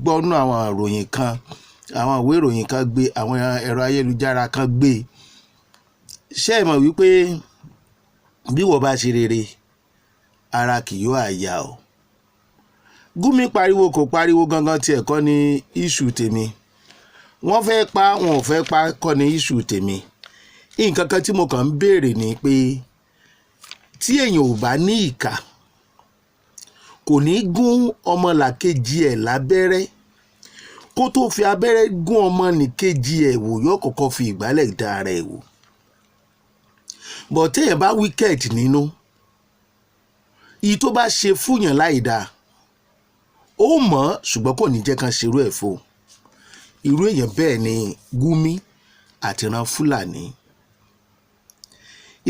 gbọ́ nínú àwọn ìròyìn kan, àwọn ìwé ìròyìn kan gbé, àwọn ẹ̀rọ ayélujára kan gbé. Ṣé ẹ mọ̀ wípé bí wọ́n bá ṣe rere ara kì yóò àyà o. Gumi pariwo kò pariwo gangan tí ẹ̀kọ́ ni issue tèmi. Wọ́n fẹ́ pa wọn ò fẹ́ pa kọ́ ni issue tèmi. Nǹkan kan tí mo kàn ń béèrè ni pé tí èèyàn ò bá ní ìkà kò ní gún ọmọlàkejì ẹ̀ lábẹ́rẹ́, kó tó fi abẹ́rẹ́ gún ọmọnìkejì ẹ̀ wò yóò kọ́kọ́ fi ìgbálẹ̀ dá ara ẹ̀ wò. But téèyàn bá wicked nínú, ìyí tó bá ṣe fúnyàn láì dáa ó mọ̀ ṣùgbọ́n kò ní jẹ́ kán ṣerú ẹ̀ fún. Irú èèyàn bẹ́ẹ̀ ni Gumi àti ìran Fúlàní.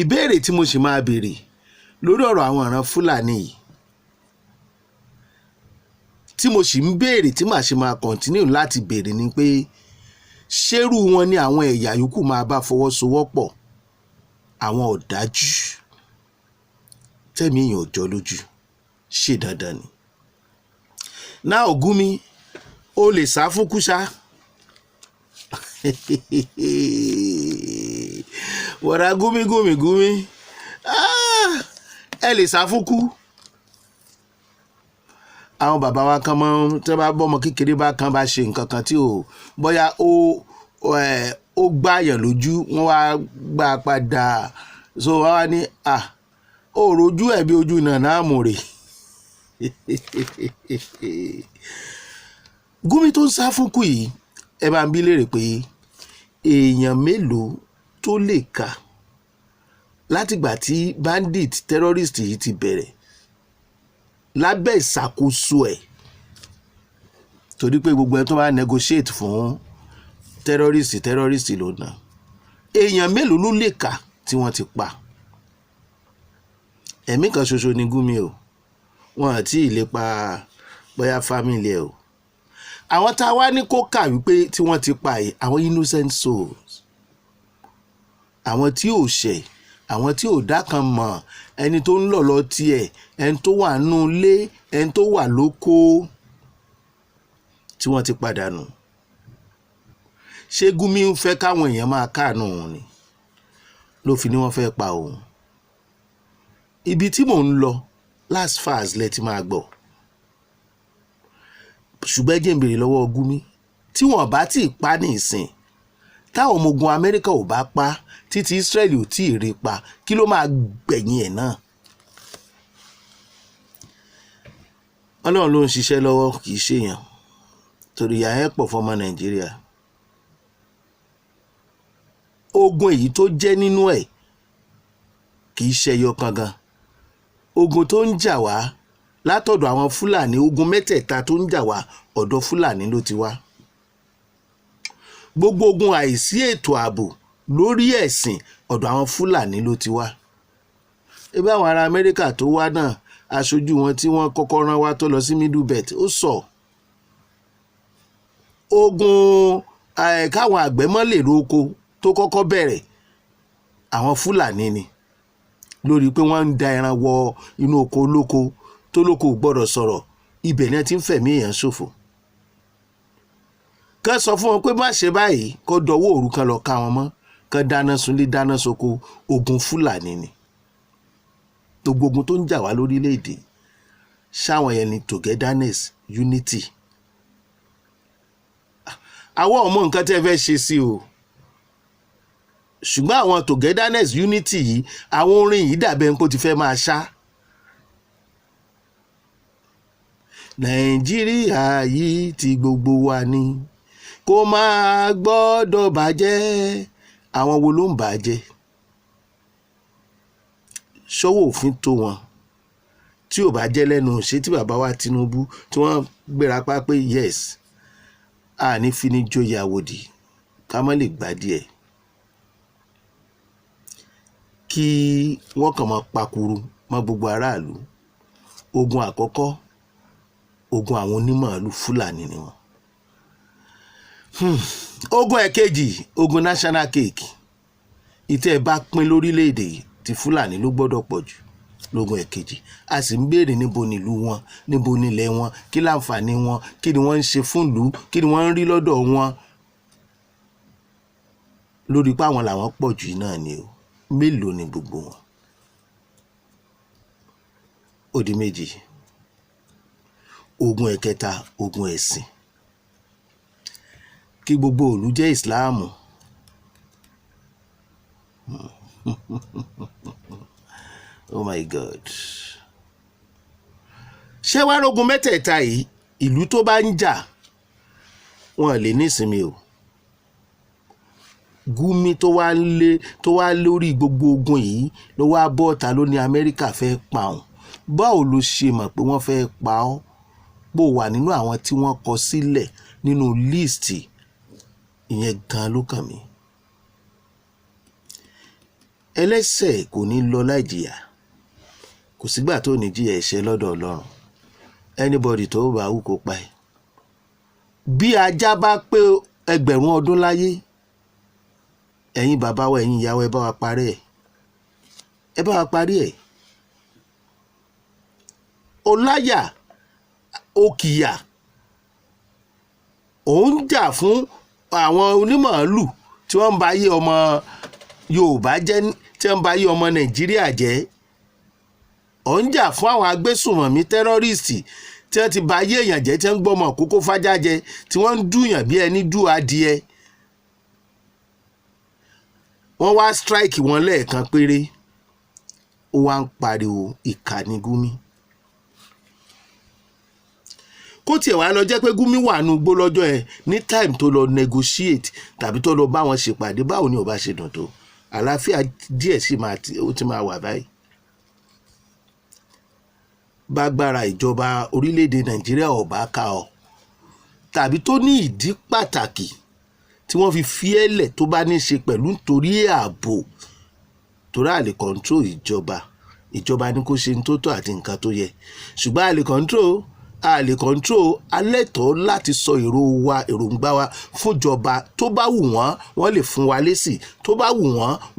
Ìbéèrè tí mo sì máa béèrè lórí ọ̀rọ̀ àwọn ìran Fúlàní yìí, tí mo sì ń béèrè tí màá ṣe máa continue láti béèrè ni pé ṣérú wọn ni àwọn ẹ̀yà yòókù máa bá fọwọ́sowọ́pọ̀, àwọn ọ̀dájú tẹ̀mí èèyàn ò jọ lójú, ṣe dandan ni. Náà Gumi o lè sá fún kúṣá wọ̀rà Gumi ẹ lè sá fún kú. Àwọn bàbá wa kan mọ́ tí wọ́n bá bọ́mọ kékeré bá kan bá ṣe nǹkan kan tí ò bóyá ó gbáyàn lójú, wọ́n wá gbà padà, so wọ́n wá ní ó rojú ẹ̀ bí ojú nànà àmùrè. Gumi tó ń sá fún kú yìí, ẹ bá ń bí léèrè pé èèyàn mélòó tó lè kà látìgbà tí bandit terrorist yìí ti bẹ̀rẹ̀ lábẹ́ ìṣàkóso ẹ̀, torí pé gbogbo ẹ̀ tó bá negotiate fún terrorist ló ná. Èèyàn mélòó ló lè kà tí wọ́n ti pa? Ẹ̀mí kan ṣoṣo ni Gumi o, wọn àti ìlépa bóyá family ẹ̀ o. Àwọn tá a wá ní kó kà wípé tí wọ́n ti pa yìí, àwọn innocent souls, àwọn tí ò ṣẹ̀, àwọn tí ò dákan mọ̀, ẹni tó ń lọ̀lọ́ tiẹ̀, ẹni tó wà nínú ilé, ẹni tó wà lóko tí wọ́n ti pàdánù. Ṣé Gumi ń fẹ́ káwọn èèyàn máa káàánú òun ni ló fi ní wọ́n fẹ́ pa òun? Ibi tí mò ń lọ last fast lẹ ti máa gbọ́. Ṣùgbọ́n jẹ́ ń béèrè lọ́wọ́ Gumi, tí wọ́n bá ti pa ní ìsìn, táwọn ọmọ ogun Amẹ́ríkà ò bá pa, títí Israeli ò tí ì rí pa, kí ló máa gbẹ̀yìn ẹ̀ náà? Ọlọ́run ló ń ṣiṣẹ́ lọ́wọ́, kì í ṣèyàn, torí ìyà ẹ̀ pọ̀ fọmọ Nàìjíríà. Ogun èyí tó jẹ́ nínú ẹ̀ kì í ṣẹyọ kan gan. Ogun tó ń jà wá látọ̀dọ̀ àwọn Fúlàní, ogun mẹ́tẹ̀ẹ̀ta tó ń jà wá ọ̀dọ̀ Fúlàní ló ti wá. Gbogbo ogun àìsí ètò ààbò lórí ẹ̀sìn ọ̀dọ̀ àwọn Fúlàní ló ti wá. Ebi àwọn ará Amẹ́ríkà tó wá náà, aṣojú wọn tí wọ́n kọ́kọ́ rán wá tó lọ sí Middle Belt, ó sọ ogun káwọn àgbẹ̀ mọ́ lè roko tó kọ́kọ́ bẹ̀rẹ̀ àwọn Fúlàní ni, lórí pé wọ́n ń da ẹran wọ inú oko olóko tó lóko ò gbọ́dọ̀ sọ̀rọ̀, ibẹ̀ ni wọ́n ti ń fẹ̀mí èèyàn ṣòfò. Kán sọ fún wọn pé má ṣe báyìí, kó dọwọ́ òru kan lọ ká wọn mọ́, kán dáná sunlé dáná soko. Ogun Fúlàní ni. Gbogbo ogun tó ń jà wá lórílẹ̀‐èdè, ṣáwọn yẹn ni togetherness, unity. Àwọn ọmọ nǹkan tẹ́ fẹ́ ṣe sí o, ṣùgbọ́n àwọn togetherness, unity yìí, àwọn orin yìí dàbẹ̀ ń kó ti fẹ́ máa ṣá. Nàìjíríà yìí ti gbogbo wa ni, kó máa gbọ́dọ̀ bàjẹ́. Àwọn wo ló ń bàjẹ́? Ṣọ́wọ́ òfin tó wọn tí ò bá jẹ́ lẹ́nu ṣe tí bàbá wa Tinubu tí wọ́n gbéra pa pé yes, a ní fi ní jóyè àwòdì ká má lè gbà díẹ̀, kí wọ́n kàn máa pakuru mọ́ gbogbo aráàlú. Ogun àkọ́kọ́, ogun àwọn onímọ̀ọ́lù Fúlàní ni wọ́n. Ogun ẹ̀kejì, ogun national cake. Ìtẹ́ ẹ bá pín lórílẹ̀‐èdè tí Fúlàní ló gbọ́dọ̀ pọ̀ jù. lógun ẹ̀kejì a sì ń béèrè níbo nílùú wọn níbo nílẹ̀ wọn kí láǹfààní wọn kí ni wọ́n ń ṣe fún ìlú kí ni wọ́n ń rí lọ́dọ̀ wọn lórí pé àwọn làwọn pọ̀ jù náà ni o mélòó ni gbogbo wọn. Ó di méjì. Ogun ẹ̀kẹta ogun ẹ̀sìn kí gbogbo ìlú jẹ́ ìsìláàmù oh my God. Ṣé wàá rógun mẹ́tẹ̀ẹ̀ta yìí ìlú tó bá ń jà wọn lè nísinmi o. Gumi tó wá lórí gbogbo ogun yìí ló wá bọ́ta ló ní Amẹ́ríkà fẹ́ pa òun. Báwo ló ṣe mọ̀ pé wọ́n fẹ́ pa ọ́ bó wà nínú àwọn tí wọ́n kọ sílẹ̀ nínú líìsì ìyẹn gan ló kàn mí. Ẹlẹ́ṣẹ̀ kò ní lọ láì jìyà kò sígbà tó ní jìyà ẹ̀ṣẹ̀ lọ́dọ̀ Ọlọ́run anybody tó bá wù kó pa ẹ́. Bí ajá bá pé 1000 ọdún láyé ẹ̀yin bàbá wa ẹ̀yin ìyá wa ẹ bá wa parí ẹ̀ Ọláyà Òkìyà òun jà fún àwọn onímọ̀ọ́lù tí wọ́n ń ba ayé ọmọ Yorùbá jẹ́ tí wọ́n ń ba ayé ọmọ Nàìjíríà jẹ́ òun jà fún àwọn agbésùnmọ̀mí tẹ́rọ́rìstì tí wọ́n ti ba ayé èèyàn jẹ́ tí wọ́n ń gbọ́mọ kókó fájá jẹ tí wọ́n ń dùyàn bí ẹni dú adìẹ. Wọ́n wá strike wọn lẹ́ẹ̀kan péré ó wá ń pariwo ìkànnì Gumi. Kó tiẹ̀ wá lọ jẹ́ pé Gumi wà nù gbó lọ́jọ́ ẹ̀ ní time tó lọ negotiate tàbí tó lọ bá wọn ṣèpàdé báwo ni ó bá ṣe dùn tó àlàáfíà díẹ̀ sì ó ti máa wà báyìí. Bágbára ìjọba orílẹ̀-èdè Nàìjíríà ò bá ká ọ tàbí tó ní ìdí pàtàkì tí wọ́n fi fiẹ́lẹ̀ tó bá ní ṣe pẹ̀lú nítorí ààbò torí a lè control ìjọba ní kó ṣe ní tó tọ́ àti nǹkan tó yẹ ṣùgbọ́n a lè control alẹ́tọ̀ọ́ láti sọ èròǹgbà wa fúnjọba tó bá wù wọ́n lè fún wa lésì tó bá wù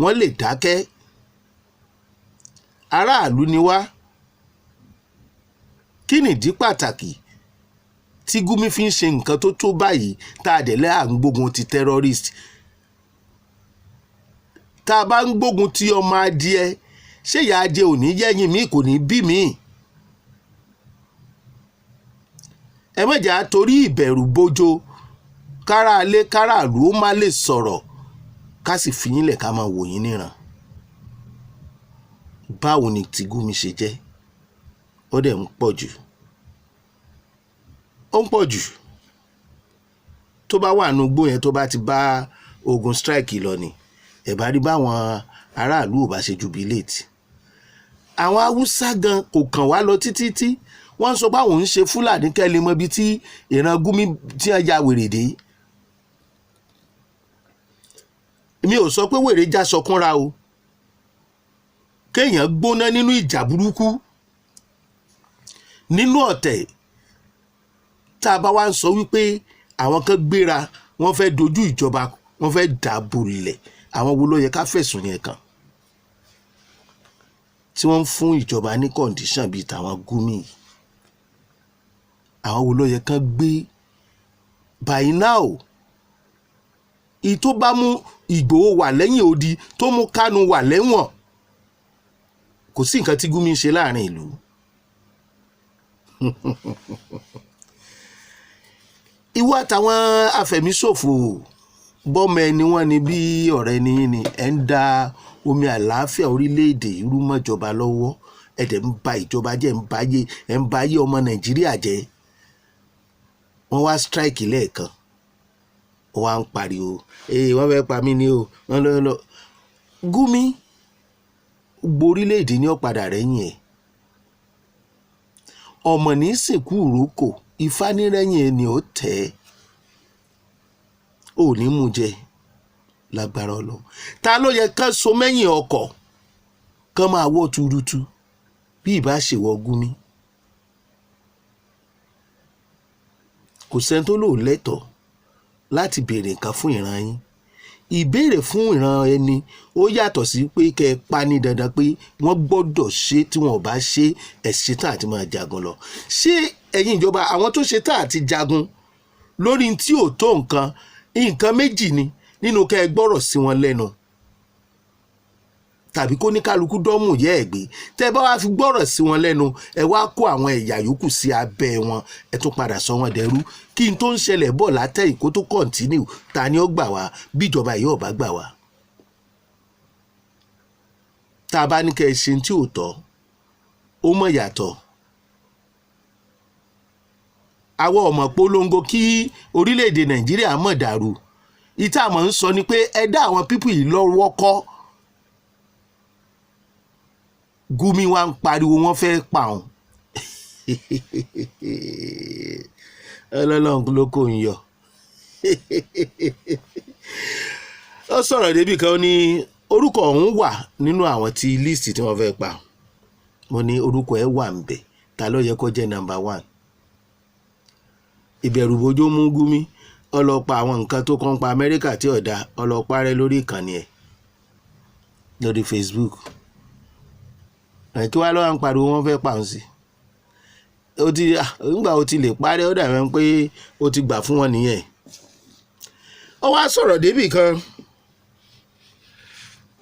wọ́n lè dákẹ́. Aráàlú ni wá. Kí nìdí pàtàkì tí Gumi fi ń ṣe nǹkan tó tó báyìí tá a dẹ̀ lẹ́ à ń gbógun ti terrorist tá a bá ń gbógun ti ọmọ adìẹ ṣé ìyá adìẹ ò ní yẹ́yìn mí kò ní bí mi. Ẹ má jà torí ìbẹ̀rù bójó káràlé káràlú ó má lè sọ̀rọ̀ ká sì fi yín lẹ̀ ká máa wò yín níran. Báwo ni ti Gumi ṣe jẹ́ ó dẹ̀ ń pọ̀ jù tó bá wà nù gbó yẹn tó bá ti bá ogun strike lọ ni ẹ̀ bá rí báwọn aráàlú ò bá ṣe jubilate. Àwọn Haúsá gan kò kàn wá lọ títí wọ́n sọ pé àwọn ń ṣe Fúlàní kẹ́lẹ́ mọ́ ibi tí ìran Gumi tí wọ́n ya wèrè dé. Mi ò sọ pé wèrè já sọkúnra o kéèyàn gbóná nínú ìjà burúkú nínú ọ̀tẹ̀ tá a bá wá ń sọ wípé àwọn kan gbéra wọ́n fẹ́ dojú ìjọba wọ́n fẹ́ dàbò lẹ̀ àwọn wo ló yẹ ká fẹ̀sùn yẹn kàn tí wọ́n ń fún ìjọba ní condition bíi tàwọn Gumi àwọn wo ló yẹ kán gbé by now. Tó bá mú Ìgbòho wà lẹ́yìn odi tó mú Kánú wà lẹ́wọ̀n kò sí nǹkan tí Gumi ń ṣe láàrin ìlú. Ìwọ àtàwọn afẹ̀míṣòfò bọ́mọ ẹni wọ́n ní bí ọ̀rẹ́ ni yín ni ẹ̀ ń da omi àlàáfíà orílẹ̀-èdè irú mọ́jọba lọ́wọ́ ẹ̀dẹ̀ ń ba ìjọba jẹ́ ẹ̀ ń ba ayé ọmọ Nàìjíríà jẹ́. Wọ́n wá strike lẹ́ẹ̀kan wọ́n wá ń pariwo wọ́n fẹ́ pa mí ni o wọ́n lọ. Gumi gbogbo orílẹ̀-èdè ní ọ̀padà rẹ́yìn ẹ̀ ọmọ ní sìnkú ìrókò Ifá nírẹ́yìn ẹ̀ ni ó tẹ̀ ẹ́ ò ní mú jẹ lágbára Ọlọ́run. Ta ló yẹ ká so mẹ́yìn ọkọ̀ kán máa wọ́ tuurutu bí ìbá ṣèwọ Gumi? Kò sẹ́ni tó lò lẹ́tọ̀ọ́ láti béèrè nǹkan fún ìran yín. ìbéèrè fún ìran ẹni ó yàtọ̀ sí pé kẹ́ ẹ pa ní dandan pé wọ́n gbọ́dọ̀ ṣe, tí wọ́n ò bá ṣe ẹ ṣetán àti máa jagun lọ. Ṣé ẹ̀yin ìjọba, àwọn tó ṣetán àti jagun lórí tí ò tó nǹkan méjì ni nínú kẹ́ ẹ gbọ́rọ̀ sí wọn lẹ́nu tàbí kó ní kálukú dọ́mù yẹ́ ẹ̀ gbé. Tẹ́ bá wá fi gbọ́rọ̀ sí wọn lẹ́nu, ẹ wá kó àwọn ẹ̀yà yòókù sí abẹ́ wọn, ẹ tún padà sọ wọn dẹrú. Kí n tó ń ṣẹlẹ̀ bọ̀ látẹ̀yìn kó tó kọ̀ǹtínú, ta ni ó gbà wá bí ìjọba yìí ò bá gbà wá? Tá a bá ní kẹ́ ẹ ṣe tí ò tọ́, ó mọ̀ yàtọ̀. Àwọn ọmọ polongo kí orílẹ̀-èdè Nàìjíríà mọ̀ dàrú. Ìta àmọ́ ń sọ ni pé ẹ dá àwọn pípù yìí lọ́wọ́ kọ́. Gumi wa ń pariwo wọ́n fẹ́ pa òun. Ọlọ́run ló kò ń yọ. Ó sọ̀rọ̀ débì kan ní orúkọ òun wà nínú àwọn tí líìsì tí wọ́n fẹ́ pa. Mo ní orúkọ ẹ̀ wà ń bẹ̀, ta ló yẹ kó jẹ́ number 1? Ìbẹ̀rù bojo mú Gumi, ọlọ́pàá àwọn nǹkan tó kàn pa Amẹ́ríkà tí ọ̀dà, ọlọ́pàá rẹ lórí ìkànnì ẹ̀ lórí Facebook. Kí wá lọ́wọ́ ń pariwo wọ́n fẹ́ pa òun sí? Nígbà ó ti lè parẹ́, ó dàbí pé ó ti gbà fún wọn nìyẹn. Ó wá sọ̀rọ̀ débì kan,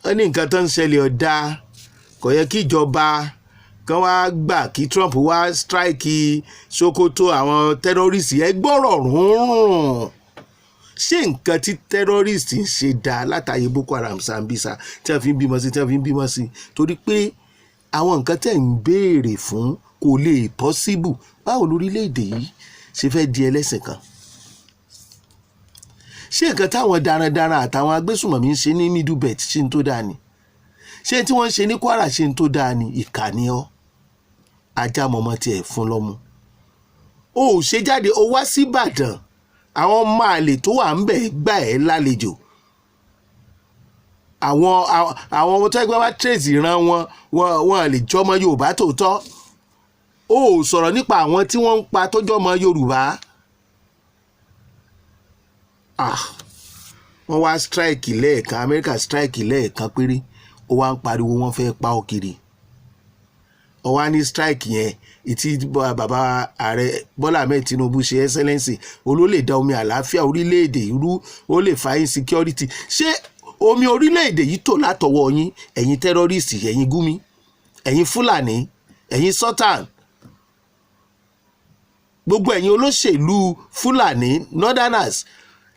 ó ní nǹkan tó ń ṣẹlẹ̀ ọ̀dà, kò yẹ kí ìjọba kan wá gbà kí Trump wá strike Sokoto àwọn tẹ́rọ́rìsì. Ẹ gbọ́rọ̀ rúnrún. Ṣé nǹkan tí tẹ́rọ́rìsì ń ṣe dá látàyè Boko Haram, Sambisa tí wọ́n fi ń bímọ sí torí pé àwọn nǹkan tẹ̀ ń béèrè fún kò lè possible. Báwo lórílẹ̀‐èdè yìí ṣe fẹ́ di ẹlẹ́sìn kan? Ṣé nǹkan táwọn darandaran àtàwọn agbésùnmọ̀mí ń ṣe ní Middle Belt ṣe ń tó dáa ni? Ṣé tí wọ́n ń ṣe ní Kwara ṣe ń tó dáa ni? Ìkànnì ọ́ ajá mọ́mọ́ tiẹ̀ fún lọ́mú. O ò ṣe jáde, o wá sí Ìbàdàn, àwọn máa lè tó wà ń bẹ̀ gbà ẹ́ lálejò. Àwọn ọmọ tó ẹgbẹ́ wá trace ìran wọn lè jọmọ Yorùbá tòótọ́. O ò sọ̀rọ̀ nípa àwọn tí wọ́n ń pa tó jọmọ Yorùbá. Wọ́n wá strike lẹ́ẹ̀kan, Amẹ́ríkà strike lẹ́ẹ̀kan péré, ó wá ń pariwo wọ́n fẹ́ pa ọ́ kiri. Ó wá ní strike yẹn ìtí bàbá ààrẹ Bọ́lá Ahmed Tinubu ṣe excellence, olólè da omi àlàáfíà orílẹ̀-èdè irú, ó lè fa insecurity. Ṣé omi orílẹ̀-èdè yìí tò látọwọ́ yín, ẹ̀yin tẹ́rọ́rìsì, ẹ̀yin Gumi, ẹ̀yin Fúlàní, ẹ̀yin Sultan, gbogbo ẹ̀yin olóṣèlú Fúlàní Northerners?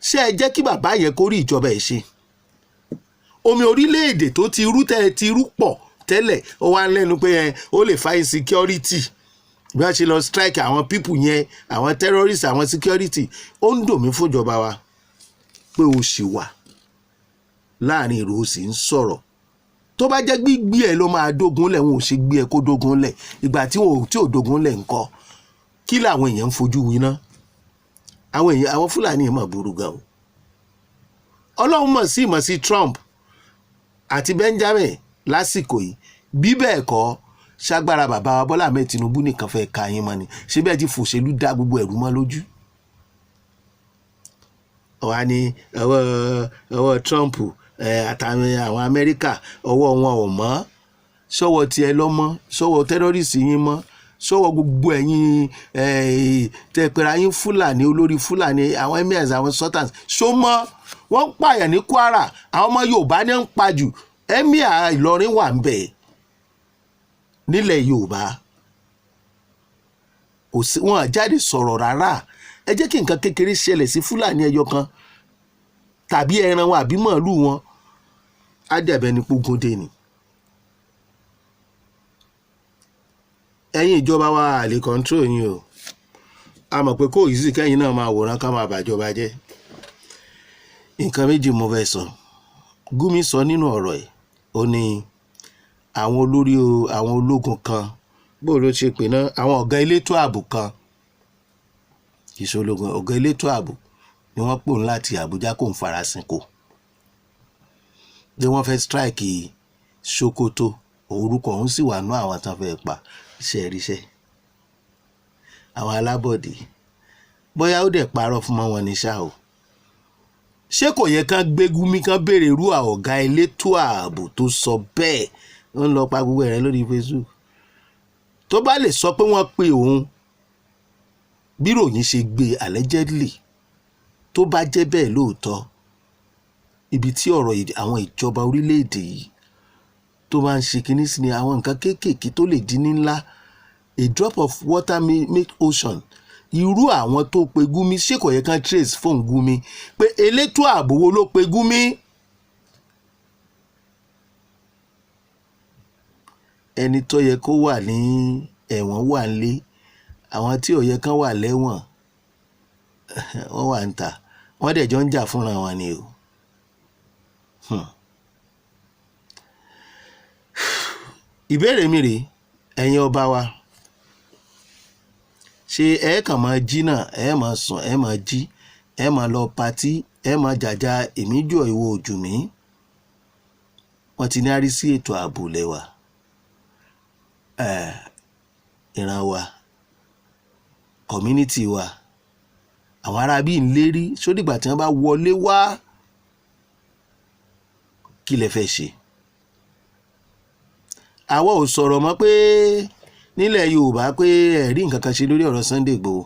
Ṣé ẹ jẹ́ kí bàbá yẹn kó rí ìjọba ẹ̀ ṣe? Omi orílẹ̀-èdè tó ti rú ti rú pọ̀ tẹ́lẹ̀, ó wá lẹ́nu pé ó lè fa insecurity. Bí wọ́n ṣe lọ strike àwọn people yẹn, àwọn terrorists, àwọn security. Ó ń dùn mí fún ìjọba wa pé ó ṣì wà láàrin èrò, ó sì ń sọ̀rọ̀. Tó bá jẹ́ gbígbé ẹ̀ ló máa dógun lẹ̀, wọn ò ṣe gbé ẹ kó dógun lẹ̀. Ìgbà tí ò dógun lẹ̀ ńkọ́, kí làwọn èèyàn ń fojú winá? Àwọn Fúlàní yẹn mà burú gan o. Ọlọ́run mọ̀ sí Trump àti Benjamin lásìkò yìí. Bí bẹ́ẹ̀ kọ́, ṣágbára bàbá wa Bọ́lá Ahmed Tinubu nìkan fẹ́ ka yín mọ́ ni? Ṣé bẹ́ẹ̀ ti fòṣèlú dá gbogbo ẹ̀rú mọ́ lójú? Ọ̀wá ni ọwọ́ Trump àtàwọn àwọn Amẹ́ríkà, ọwọ́ wọn ò mọ́. Ṣọ́wọ́ tiẹ̀ lọ́mọ́, ṣọ́wọ́ tẹ́rọ́rìsì yín mọ́, ṣọ́wọ́ gbogbo ẹ̀yin tẹ̀pẹ̀rẹ̀ ayín Fúlàní, olórí Fúlàní, àwọn emirs, àwọn sultans, ṣó mọ́? Wọ́n ń pààyàn ní Kwara, àwọn ọmọ Yorùbá ní ń pa jù. Emir Ìlọrin wà ń bẹ̀ nílẹ̀ Yorùbá, wọ́n jáde sọ̀rọ̀ rárá. Ẹ jẹ́ kí nǹkan kékeré ṣẹlẹ̀ sí Fúlàní ẹyọ kan tàbí ẹran wọn àbí màálù wọn, á dẹ̀bẹ̀ ní pógun dé ni. Ẹ̀yin ìjọba wa lè control yín o. A mọ̀ pé kò yìí sì kẹ́yìn náà máa wòran ká máa bàjọba jẹ́. Nǹkan méjì mo fẹ́ sọ. Gumi sọ nínú ọ̀rọ̀ ẹ̀, ó ní àwọn ológun kan, bó ló ṣe pè náà, àwọn ọ̀gá elétò ààbò kan, ìṣológun ọ̀gá elétò ààbò ni wọ́n pòun láti Àbújá kò ń farasin kò. Bí wọ́n fẹ́ strike Sokoto, orúkọ òun sì wà nú àwọn tán fẹ́ pa. Iṣẹ́ ríṣẹ́ àwọn alábọ̀dé, bóyá ó dẹ̀ parọ́ fún wọn ní ṣá o. ṣé kò yẹ kán gbé Gumi kán béèrè irú ọ̀gá elétò ààbò tó sọ bẹ́ẹ̀? Wọ́n lọ pa gbogbo ẹ̀rẹ́ lórí Facebook. Tó bá lè sọ pé wọ́n pe òun bí ròyìn ṣe gbé allegedly, tó bá jẹ́ bẹ́ẹ̀ lóòótọ́, ibi tí ọ̀rọ̀ àwọn ìjọba orílẹ̀-èdè yìí tó máa ń ṣe kinní sí ni àwọn nǹkan kéékèèké tó lè di ní ńlá. A drop of water make ocean. Irú àwọn tó pe Gumi, ṣé kò yẹ kán trace fóònù Gumi pé elétò ààbò wo ló pe Gumi? Ẹni tó yẹ kó wà ní ẹ̀wọ̀n wà nílé, àwọn tí ò yẹ kán wà lẹ́wọ̀n wọ́n wà ń ta, wọ́n dẹ̀ jọ ń jà fúnra wọn ni o. Ìbéèrè mi rèé, ẹ̀yin ọba wa, ṣé ẹ kàn máa jí náà, ẹ máa sùn, ẹ máa jí, ẹ máa lọ patí, ẹ máa jàjà èmi jọ ìwọ ojú mi? Wọ́n ti ní àrí sí ètò ààbò lẹ́wà, ìran wa, community wa, àwọn ará bíi ń lérí, sódìgbà tí wọ́n bá wọlé wá kí lẹ fẹ́ ṣe? Àwa ò sọ̀rọ̀ mọ́ pé nílẹ̀ Yorùbá pé ẹ̀rí nǹkan kan ṣe lórí ọ̀rọ̀ Sunday Igboho.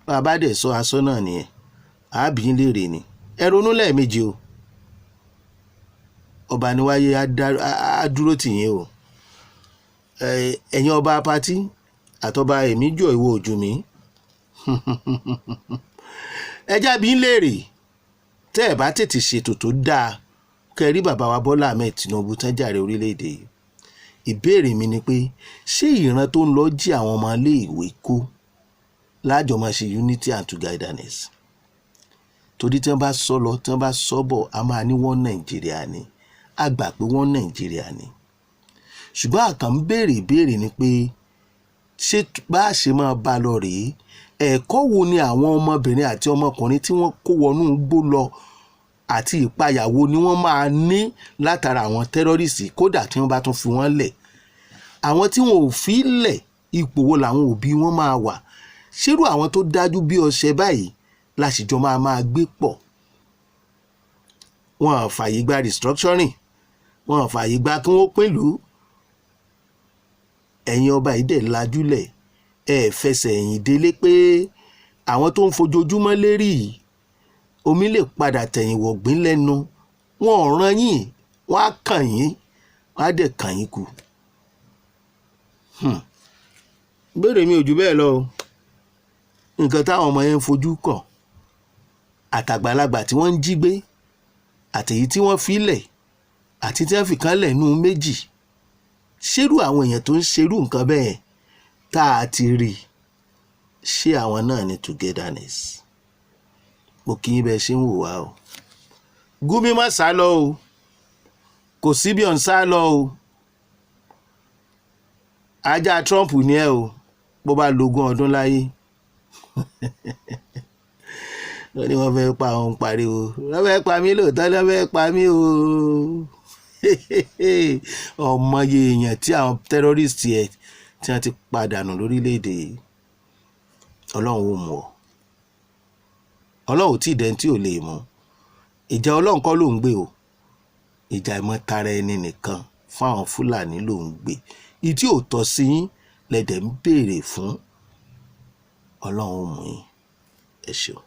Bá a bá dẹ̀ sọ aṣọ náà nìyẹn, àábí ń léèrè ni. Ẹ ronú lẹ́ẹ̀mejì o. Ọba ni wáyé á dúró tì yín o. Ẹ̀yin ọba pátí àtọba èmi jọ ìwọ ojú mi. Ẹ jábí ń léèrè, tẹ́ ẹ̀ bá tètè ṣètò tó dáa kẹrí bàbá wa Bọ́lá Ahmed Tinubu tán jàre orílẹ̀-èdè yìí. Ìbéèrè mi ni pé ṣé ìran tó ń lọ jí àwọn ọmọ iléèwé kó lájọ máa ṣe unity and togetherness? Torí tí wọ́n bá sọ lọ, tí wọ́n bá sọ bọ̀, a máa ní wọ́n Nàìjíríà ni, a gbà pé wọ́n Nàìjíríà ni. Ṣùgbọ́n àkàn ń béèrè ìbéèrè ni pé ṣé bá a ṣe máa bá lọ rèé? Ẹ̀kọ́ wo ni àwọn ọmọbìnrin àti ọmọkùnrin tí wọ́n kó wọnú igbó lọ àti ìpayà wo ni wọ́n máa ní látara àwọn tẹ́rọ́rìsì, kódà tí wọ́n bá tún fi wọ́n lẹ̀? Àwọn tí wọn ò fi lẹ̀, ipò wo làwọn òbí wọn máa wà? Ṣérú àwọn tó dájú bí ọṣẹ báyìí láṣìjọ máa gbé pọ̀? Wọn ò fààyè gba restructuring, wọn ò fààyè gba kí wọ́n pínlú. Ẹ̀yin ọba yìí dẹ̀ lajúlẹ̀, ẹ fẹsẹ̀ ẹ̀yìn délé pé àwọn tó ń fojoojúmọ́ lérí yìí omi lè padà tẹ̀yìn wọ̀gbìn lẹ́nu. Wọn ò ràn yín, wọ́n á kàn yín, wọ́n á dẹ̀ kàn yín kù. Béèrè mi ò jù bẹ́ẹ̀ lọ. Nǹkan táwọn ọmọ yẹn ń fojú kàn, àtàgbàlagbà tí wọ́n ń jí gbé, àtèyí tí wọ́n fi lẹ̀, àti tí wọ́n fi kan lẹ̀ nú méjì. Ṣérú àwọn èèyàn tó ń ṣerú nǹkan bẹ́ẹ̀ tá a ti rí, ṣé àwọn náà ní togetherness? Mo kí yín bẹ́ẹ̀ ṣe ń wò wá o. Gumi má sá lọ o, kò sí bí ọ̀n sá lọ o. Ajá Trump ni ẹ o, bó bá lógún ọdún láyé. Wọ́n ní wọ́n fẹ́ pa òun pariwo, wọ́n fẹ́ pa mí lóòótọ́, wọ́n fẹ́ pa mí o. Ọmọye èèyàn tí àwọn tẹ́rọ́rìsì ẹ̀ tí wọ́n ti padànù lórílẹ̀‐èdè yìí. Ọlọ́run ò mọ̀ ọ́, Ọlọ́run tí ìdẹ́n tí ò lè mú. Ìjà Ọlọ́run kọ́ ló ń gbé o, ìjà ìmọ̀tara ẹni nìkan fún àwọn Fúlàní ló ń gbé. Ìdí ò tọ́ sí yín lẹ́dẹ̀ ń béèrè fún. Ọlọ́run ò mú yín. Ẹ ṣeun.